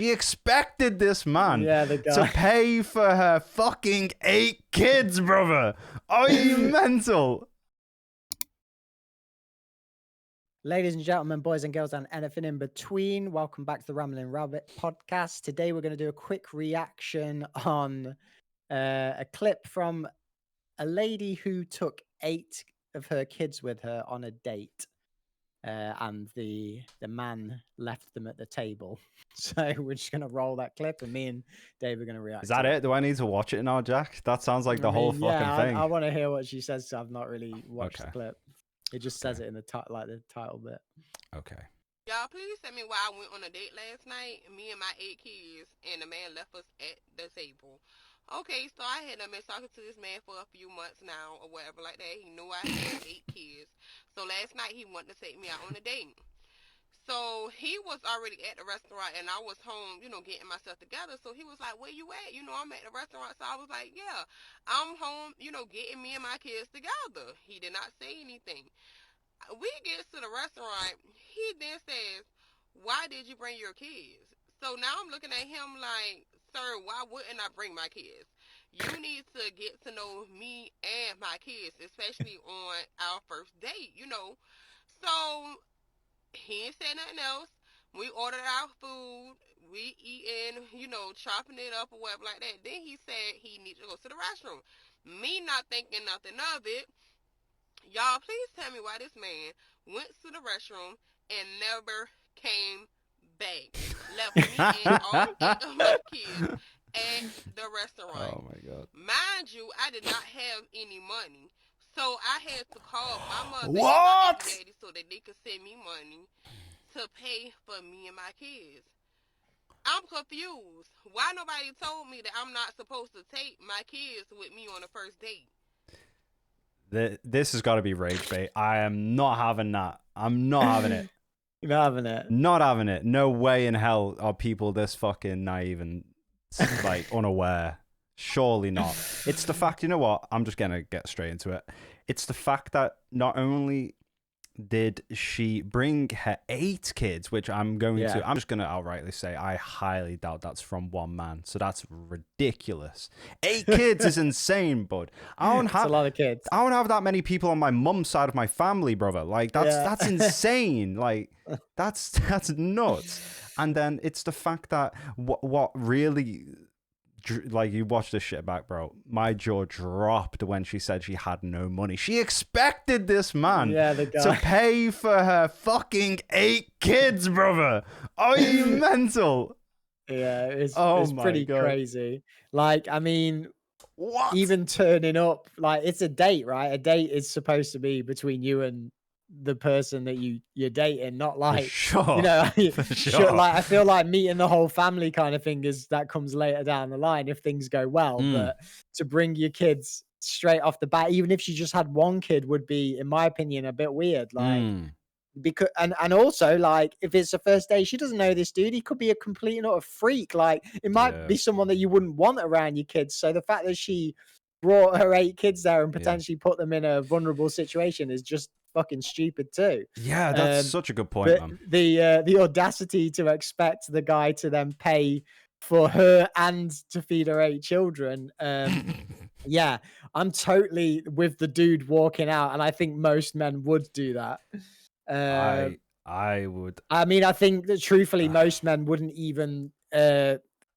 She expected this man the to guy. pay for her fucking 8 kids, brother. Are you mental? Ladies and gentlemen, boys and girls, and anything in between, welcome back to the Rambling Rabbit podcast. Today we're going to do a quick reaction on a clip from a lady who took 8 of her kids with her on a date. And the man left them at the table. So we're just going to roll that clip, and me and Dave are going to react. Is that it? Do I need to watch it now, Jack? That sounds like the whole fucking thing. I want to hear what she says, so I've not really watched the clip. It just says it in the title bit. Okay. Y'all, please tell me why I went on a date last night, me and my 8 kids, and the man left us at the table. Okay, so I had been talking to this man for a few months now, or whatever like that. He knew I had 8 kids. So last night he wanted to take me out on a date. So he was already at the restaurant, and I was home, getting myself together. So he was like, where you at? I'm at the restaurant. So I was like, yeah, I'm home, getting me and my kids together. He did not say anything. We get to the restaurant. He then says, why did you bring your kids? So now I'm looking at him like, sir, why wouldn't I bring my kids? You need to get to know me and my kids, especially on our first date, So he ain't said nothing else. We ordered our food. We eating, chopping it up or whatever like that. Then he said he needs to go to the restroom. Me not thinking nothing of it. Y'all, please tell me why this man went to the restroom and never came back. Left me and all 8 of my kids at the restaurant. Oh my God. Mind you, I did not have any money. So I had to call my mother and What? my daddy so that they could send me money to pay for me and my kids. I'm confused. Why nobody told me that I'm not supposed to take my kids with me on the first date? This has got to be rage bait. I am not having that. I'm not having it. You're not having it. Not having it. No way in hell are people this fucking naive and like unaware. Surely not. It's the fact, you know what? I'm just going to get straight into it. It's the fact that not only did she bring her 8 kids, which I'm just going to outrightly say I highly doubt that's from one man. So that's ridiculous. 8 kids is insane, bud. It's a lot of kids. I don't have that many people on my mum's side of my family, brother. Like that's insane. Like that's nuts. And then it's the fact that what really, like, you watch this shit back, bro. My jaw dropped when she said she had no money. She expected this man to pay for her fucking 8 kids, brother. Are you mental? Yeah, it's pretty crazy. Like, I mean, what? Even turning up, like, it's a date, right? A date is supposed to be between you and the person that you're dating, not like, sure. Sure. Like, I feel like meeting the whole family kind of thing that comes later down the line if things go well. But to bring your kids straight off the bat, even if she just had one kid, would be, in my opinion, a bit weird. Like, because and also, like, if it's a first date, she doesn't know this dude. He could be a complete and utter freak. Like, it might be someone that you wouldn't want around your kids. So the fact that she brought her 8 kids there and potentially put them in a vulnerable situation is just fucking stupid too. Yeah, that's such a good point, man. The audacity to expect the guy to then pay for her and to feed her 8 children. Yeah, I'm totally with the dude walking out, and I think most men would do that. I would. I mean, I think that truthfully, most men wouldn't even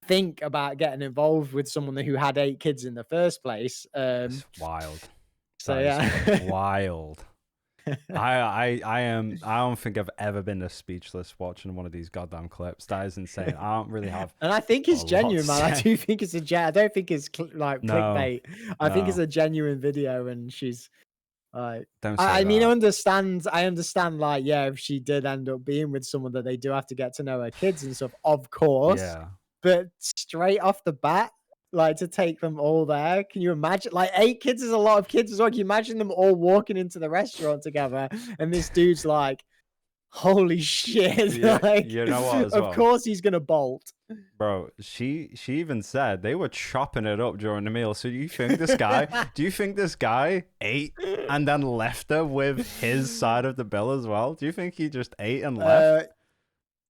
think about getting involved with someone who had 8 kids in the first place. It's wild. So yeah, wild. I don't think I've ever been this speechless watching one of these goddamn clips. That is insane. I don't really have. And I think it's genuine, man. I do think it's I don't think it's like clickbait. I think it's a genuine video, and she's like, I mean, I understand. Like, yeah, if she did end up being with someone, that they do have to get to know her kids and stuff, of course. Yeah. But straight off the bat, like, to take them all there, can you imagine? Like, 8 kids is a lot of kids as well. Can you imagine them all walking into the restaurant together, and this dude's like, holy shit. Yeah, like, you know what, as well? Of course he's gonna bolt. Bro, she even said they were chopping it up during the meal. So do you think this guy ate and then left her with his side of the bill as well? Do you think he just ate and left?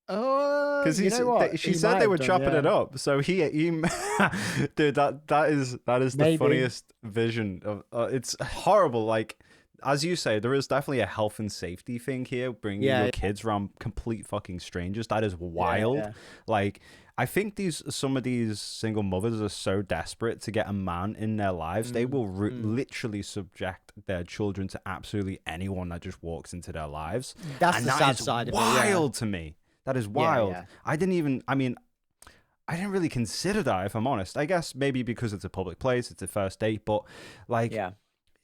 Oh, Because you know what? she He said might they have were done, chopping it yeah. up. So dude, that is the Maybe. funniest vision of. It's horrible. Like as you say, there is definitely a health and safety thing here. Bringing Yeah, your kids around complete fucking strangers. That is yeah, wild. yeah. Like I think some of these single mothers are so desperate to get a man in their lives, they will literally subject their children to absolutely anyone that just walks into their lives, That's and the that sad is side of it. Yeah, wild to me. That is yeah, wild. yeah, I didn't even. I mean, I didn't really consider that, if I'm honest. I guess maybe because it's a public place, it's a first date, but like, yeah.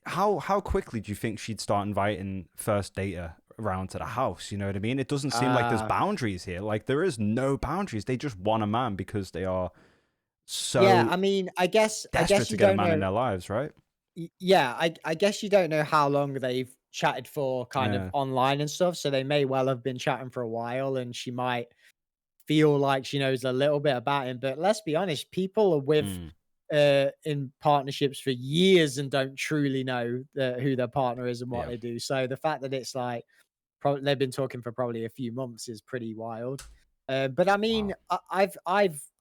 how quickly do you think she'd start inviting first dater around to the house? You know what I mean? It doesn't seem like there's boundaries here. Like there is no boundaries. They just want a man because they are Yeah, so I mean, I guess desperate you to get a don't man in know. their lives, right? Yeah, I guess you don't know how long they've chatted for, kind of Yeah. online and stuff. So they may well have been chatting for a while, and she might feel like she knows a little bit about him. But let's be honest, people are with Mm, in partnerships for years and don't truly know who their partner is and what yeah. they do. So the fact that it's like probably they've been talking for probably a few months is pretty wild. But I mean, Wow.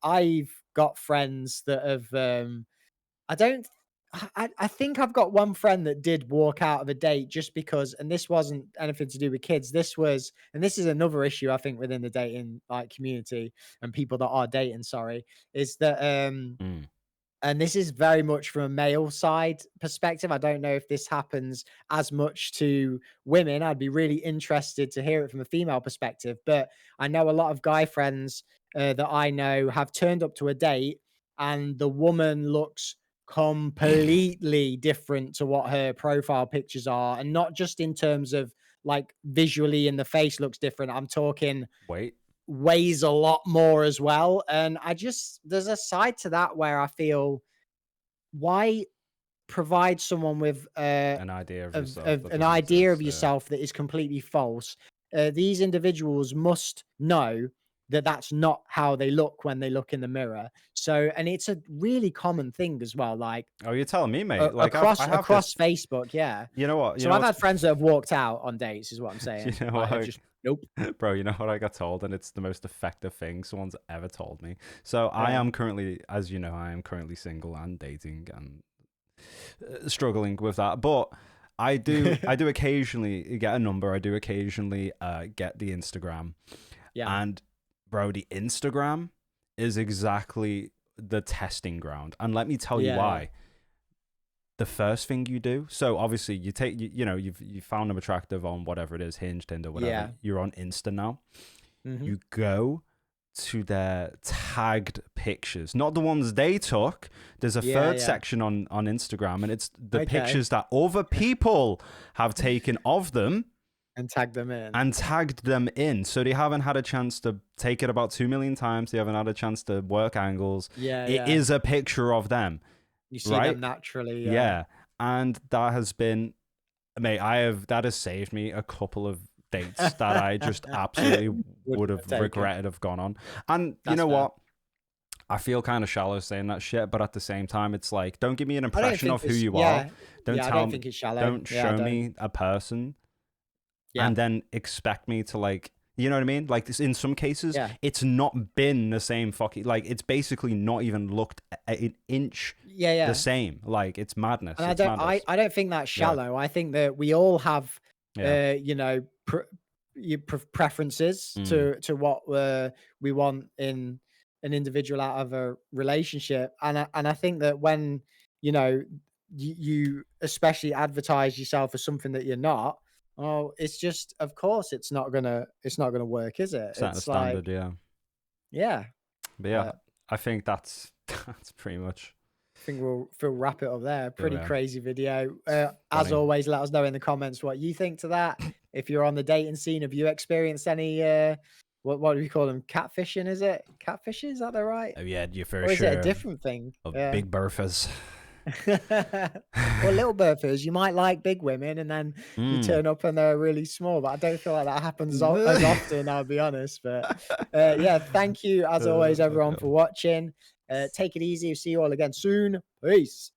I've got friends that have. I don't. I think I've got one friend that did walk out of a date just because, and this wasn't anything to do with kids. This was, and this is another issue I think within the dating like community and people that are dating. Sorry, is that Mm, and this is very much from a male side perspective. I don't know if this happens as much to women. I'd be really interested to hear it from a female perspective. But I know a lot of guy friends that I know have turned up to a date and the woman looks completely different to what her profile pictures are. And not just in terms of like visually in the face looks different. I'm talking wait. weighs a lot more as well. And I just there's a side to that where I feel why provide someone with An idea of yourself that an doesn't idea of exist. Yeah. yourself that is completely false. These individuals must know that that's not how they look when they look in the mirror. So, and it's a really common thing as well. Like Oh, you're telling me, mate. Like across I have this. Facebook, yeah. You know what? You So know I've what's had friends that have walked out on dates, is what I'm you saying. know Like, have what? just nope. Bro, you know what I got told, and it's the most effective thing someone's ever told me. So I Yeah. am currently, as you know, I am currently single and dating and struggling with that. But I do occasionally get a number. I do occasionally get the Instagram, Yeah. and bro, the Instagram is exactly the testing ground. And let me tell you Yeah. why. The first thing you do, so obviously you take you know you found them attractive on whatever it is, Hinge, Tinder, whatever. Yeah. You're on Insta now. Mhm. You go to their tagged pictures, not the ones they took. There's a Yeah, third yeah. section on Instagram, and it's the Okay. pictures that other people have taken of them And tag them in. and tagged them in. So they haven't had a chance to take it about 2 million times. They haven't had a chance to work angles. Yeah, It yeah. is a picture of them. You see right? them naturally. Yeah. And that has been, mate, that has saved me a couple of dates that I just absolutely would have taken. regretted have gone on. And you That's know fair. what? I feel kind of shallow saying that shit, but at the same time, it's like, don't give me an I don't impression think of who it's- you yeah, are. Don't yeah, I tell don't me, think it's shallow. don't Yeah, I show don't. me a person Yeah. and then expect me to like, you know what I mean? Like this, in some cases, Yeah. it's not been the same fucking, like it's basically not even looked an inch Yeah, yeah. the same. Like it's madness. And It's madness. I don't think that's Yeah. shallow. I think that we all have, Yeah. you know, preferences to what we want in an individual out of a relationship, and I think that when you know you especially advertise yourself as something that you're not, oh, it's just of course it's not gonna work, is it? Set the It's like standard, yeah. yeah. But yeah, But I think that's pretty much. I think we'll wrap it up there. Pretty Yeah. crazy video. As Funny. always, let us know in the comments what you think to that. If you're on the dating scene, have you experienced any what do we call them? Catfishing, is it? Catfishing, is that the right? Oh yeah, you're for Or is sure. it a different thing? Of Yeah. big berthas. Or little birthers. You might like big women and then you turn up and they're really small, but I don't feel like that happens as often, I'll be honest. But yeah, thank you as always, everyone, for watching. Take it easy. See you all again soon. Peace.